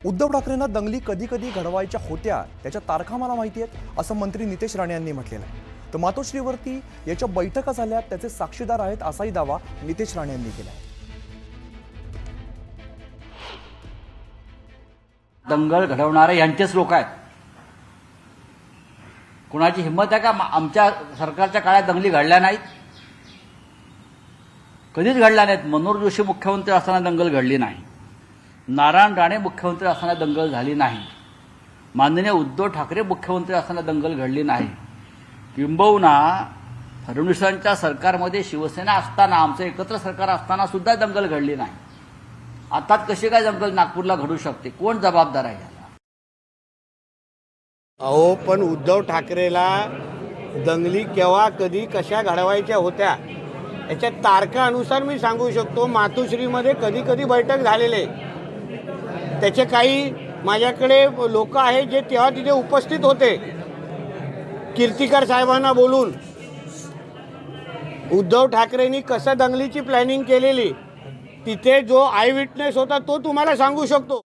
उद्धव ठाकरेंना दंगली कधी कधी घडवायच्या होत्या, त्याच्या तारखा मला माहिती आहेत असं मंत्री नितेश राणे यांनी म्हटलेलं आहे। तर मातोश्रीवरती याच्या बैठका झाल्या, त्याचे साक्षीदार आहेत असाही दावा नितेश राणे यांनी केला आहे। दंगल घडवणारे यांचेच लोक आहेत। कुणाची हिम्मत आहे का आमच्या सरकारच्या काळात दंगली घडल्या नाहीत? कधीच घडल्या नाहीत। मनोहर जोशी मुख्यमंत्री असताना दंगल घडली नाही, नारायण राणे मुख्यमंत्री असताना दंगल झाली नाही, माननीय उद्धव ठाकरे मुख्यमंत्री असताना दंगल घडली नाही, किंबहुना फडणवीसांच्या सरकारमध्ये शिवसेना असताना आमचं एकत्र सरकार असताना सुद्धा दंगल घडली नाही। आता कशी काय दंगल नागपूरला घडू शकते? कोण जबाबदार आहे याला? अहो, पण उद्धव ठाकरेला दंगली केव्हा कधी कशा घडवायच्या होत्या याच्या तारखानुसार मी सांगू शकतो। मातोश्रीमध्ये कधी कधी बैठक झालेले, त्याचे काही माझ्याकडे लोक आहेत जे तेव्हा तिथे उपस्थित होते। कीर्तिकर साहेबांना बोलून उद्धव ठाकरेंनी कसं दंगलीची प्लॅनिंग केलेली, तिथे जो आय विटनेस होता तो तुम्हाला सांगू शकतो।